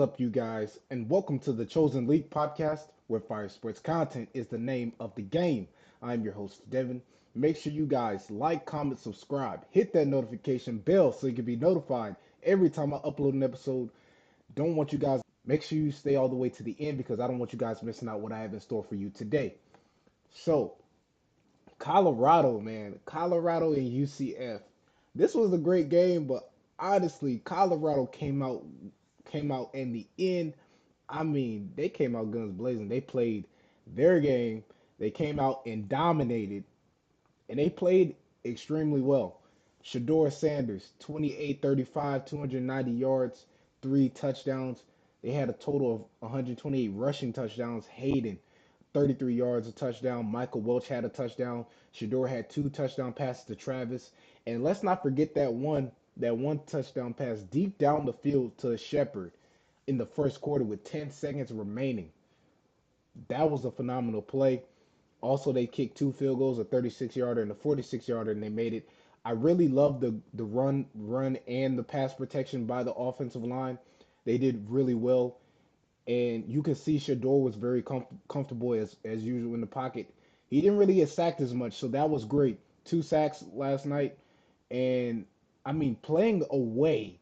up, you guys, and welcome to the Chosen League podcast, where fire sports content is the name of the game. I'm your host, Devon. Make sure you guys like, comment, subscribe, hit that notification bell so you can be notified every time I upload an episode. Don't want you guys, make sure you stay all the way to the end because I don't want you guys missing out what I have in store for you today. So, Colorado, man, Colorado and UCF. This was a great game, but honestly, Colorado came out in the end. I mean, they came out guns blazing. They played their game. They came out and dominated, and they played extremely well. Shedeur Sanders, 28-35, 290 yards, three touchdowns. They had a total of 128 rushing touchdowns. Hayden, 33 yards, a touchdown. Michael Welch had a touchdown. Shedeur had two touchdown passes to Travis. And let's not forget that one touchdown pass deep down the field to Shepard in the first quarter with 10 seconds remaining. That was a phenomenal play. Also, they kicked two field goals, a 36-yarder and a 46-yarder, and they made it. I really love the run and the pass protection by the offensive line. They did really well, and you can see Shador was very comfortable as usual in the pocket. He didn't really get sacked as much, so that was great. Two sacks last night, and I mean playing away,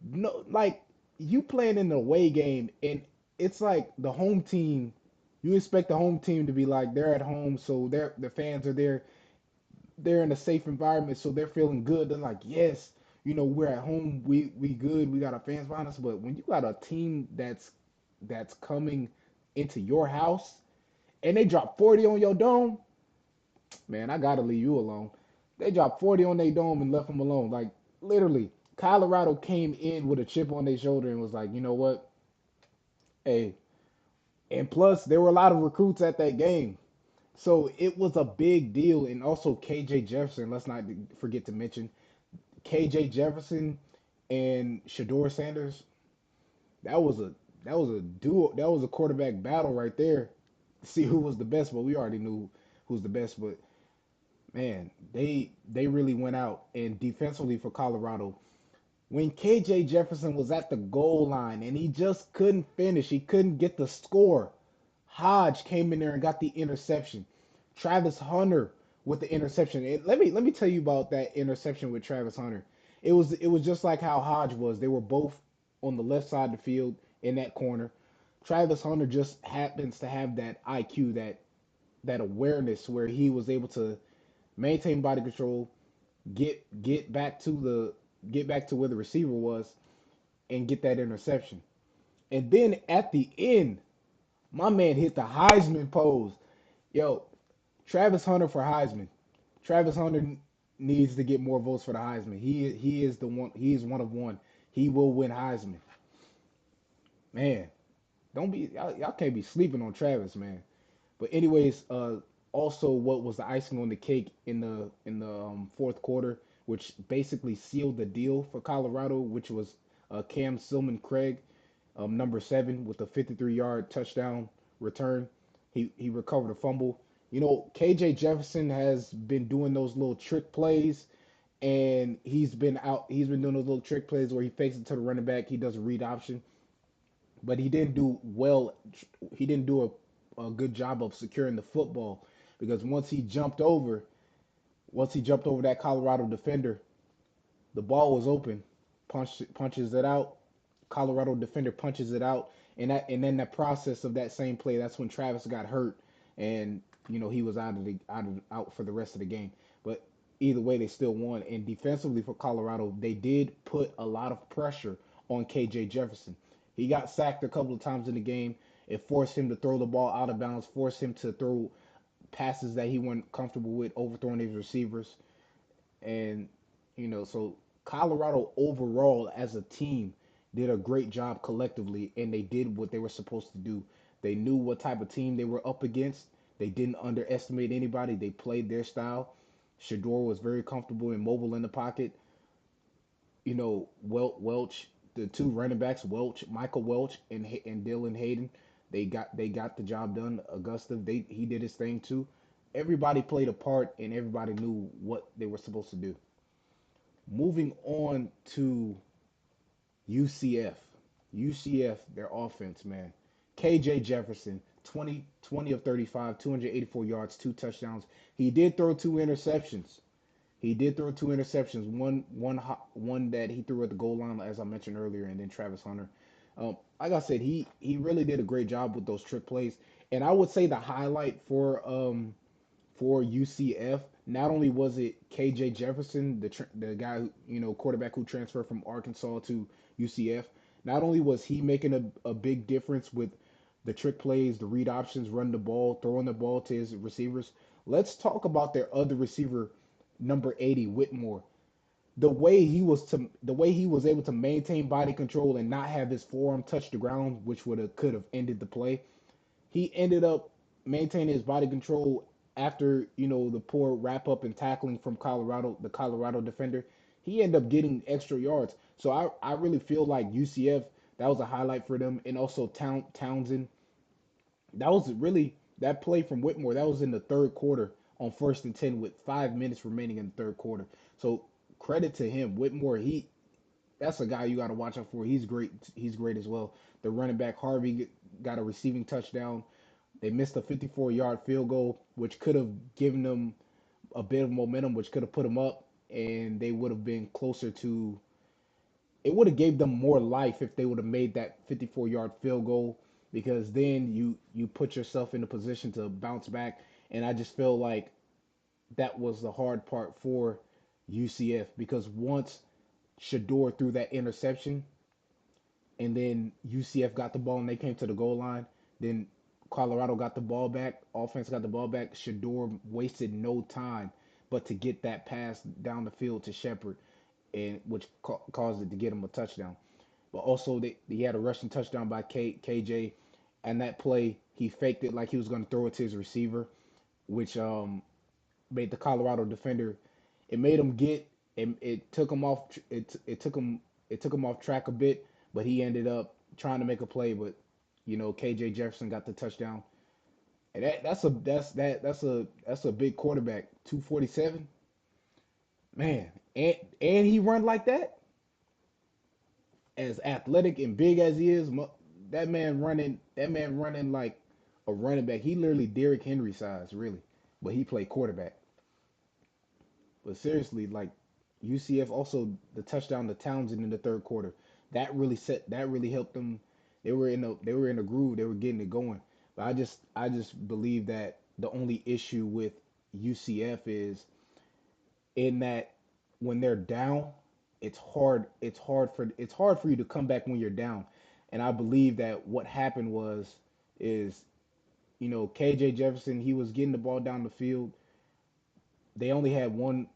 no, like you playing in an away game, and it's like the home team. You expect the home team to be like they're at home, so the fans are there. They're in a safe environment, so they're feeling good. They're like, yes, we're at home. We good. We got our fans behind us. But when you got a team that's coming into your house and they drop 40 on your dome, man, I gotta leave you alone. They dropped 40 on their dome and left them alone. Like literally, Colorado came in with a chip on their shoulder and was like, you know what? Hey, and plus there were a lot of recruits at that game. So it was a big deal. And also KJ Jefferson, let's not forget to mention KJ Jefferson and Shedeur Sanders. That was a that was a duo. That was a quarterback battle right there. To see who was the best, but we already knew who's the best. But man, they really went out and defensively for Colorado. When KJ Jefferson was at the goal line and he just couldn't finish, he couldn't get the score. Hodge came in there and got the interception. Travis Hunter with the interception. And let me tell you about that interception with Travis Hunter. It was just like how Hodge was. They were both on the left side of the field in that corner. Travis Hunter just happens to have that IQ, that awareness where he was able to maintain body control, get back to where the receiver was and get that interception. And then at the end, my man hit the Heisman pose. Yo, Travis Hunter for Heisman. Travis Hunter needs to get more votes for the Heisman. He is the one. He is one of one. He will win Heisman. Man, don't be y'all can't be sleeping on Travis, man. But anyways, also what was the icing on the cake in the fourth quarter, which basically sealed the deal for Colorado, which was Cam Silman Craig, number 7, with a 53-yard touchdown return. He recovered a fumble. KJ Jefferson has been doing those little trick plays, and he's been out. He's been doing those little trick plays where he fakes it to the running back. He does a read option, but he didn't do well. He didn't do a good job of securing the football because once he jumped over that Colorado defender, the ball was open. Punches it out. Colorado defender punches it out, and then the process of that same play, that's when Travis got hurt, and he was out for the rest of the game. But either way, they still won. And defensively for Colorado, they did put a lot of pressure on KJ Jefferson. He got sacked a couple of times in the game. It forced him to throw the ball out of bounds, forced him to throw passes that he wasn't comfortable with, overthrowing his receivers. And so Colorado overall as a team did a great job collectively, and they did what they were supposed to do. They knew what type of team they were up against. They didn't underestimate anybody. They played their style. Shador was very comfortable and mobile in the pocket. Welch, the two running backs, Michael Welch and Dylan Hayden, they got the job done. Augusta, he did his thing too. Everybody played a part, and everybody knew what they were supposed to do. Moving on to UCF. UCF, their offense, man. KJ Jefferson, 20 of 35, 284 yards, two touchdowns. He did throw two interceptions. One that he threw at the goal line, as I mentioned earlier, and then Travis Hunter. Like I said, he really did a great job with those trick plays. And I would say the highlight for UCF, not only was it KJ Jefferson, the guy quarterback who transferred from Arkansas to UCF. Not only was he making a big difference with the trick plays, the read options, run the ball, throwing the ball to his receivers. Let's talk about their other receiver, number 80, Whitmore. The way he was able to maintain body control and not have his forearm touch the ground, which could have ended the play. He ended up maintaining his body control after the poor wrap up and tackling from the Colorado defender. He ended up getting extra yards. So I really feel like UCF, that was a highlight for them, and also Townsend. That was really that play from Whitmore. That was in the third quarter on 1st and 10 with 5 minutes remaining in the third quarter. So credit to him, Whitmore. That's a guy you got to watch out for. He's great. He's great as well. The running back Harvey got a receiving touchdown. They missed a 54-yard field goal, which could have given them a bit of momentum, which could have put them up, and they would have been closer to. It would have gave them more life if they would have made that 54-yard field goal, because then you put yourself in a position to bounce back. And I just feel like that was the hard part for UCF, because once Shedeur threw that interception, and then UCF got the ball and they came to the goal line. Then Colorado got the ball back. Offense got the ball back. Shedeur wasted no time but to get that pass down the field to Shepard, and which caused it to get him a touchdown. But also he had a rushing touchdown by KJ, and that play he faked it like he was going to throw it to his receiver, which made the Colorado defender. It made him get. It took him off. It took him off track a bit, but he ended up trying to make a play. But KJ Jefferson got the touchdown, and that's a big quarterback. 247, man, and he run like that, as athletic and big as he is. That man running like a running back. He literally Derrick Henry size, really, but he played quarterback. But seriously, like UCF, also the touchdown to Townsend in the third quarter, that really helped them. They were in a groove. They were getting it going. But I just believe that the only issue with UCF is in that when they're down, it's hard for you to come back when you're down. And I believe that what happened is KJ Jefferson, he was getting the ball down the field. They only had one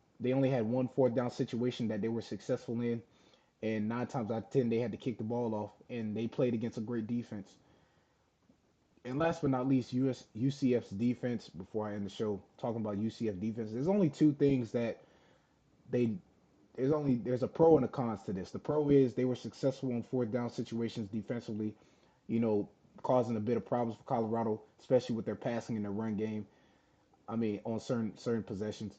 fourth down situation that they were successful in, and 9 times out of 10 they had to kick the ball off, and they played against a great defense. And last but not least, UCF's defense. Before I end the show, talking about UCF defense, there's only two things that they there's a pro and a cons to this. The pro is they were successful in fourth down situations defensively, you know, causing a bit of problems for Colorado, especially with their passing and their run game. I mean, on certain possessions,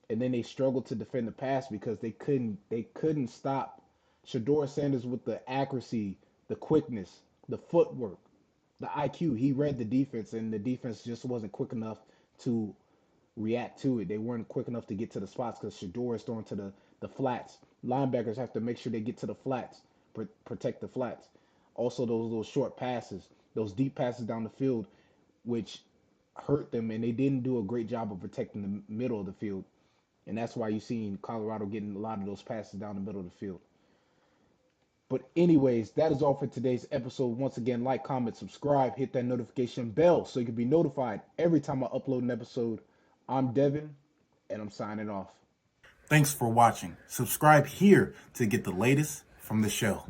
and then they struggled to defend the pass because they couldn't stop Shedeur Sanders with the accuracy, the quickness, the footwork, the IQ. He read the defense, and the defense just wasn't quick enough to react to it. They weren't quick enough to get to the spots because Shedeur is throwing to the flats. Linebackers have to make sure they get to the flats, protect the flats. Also, those short passes, those deep passes down the field, which hurt them, and they didn't do a great job of protecting the middle of the field. And that's why you've seen Colorado getting a lot of those passes down the middle of the field. But anyways, that is all for today's episode. Once again, like, comment, subscribe, hit that notification bell so you can be notified every time I upload an episode. I'm Devon, and I'm signing off. Thanks for watching. Subscribe here to get the latest from the show.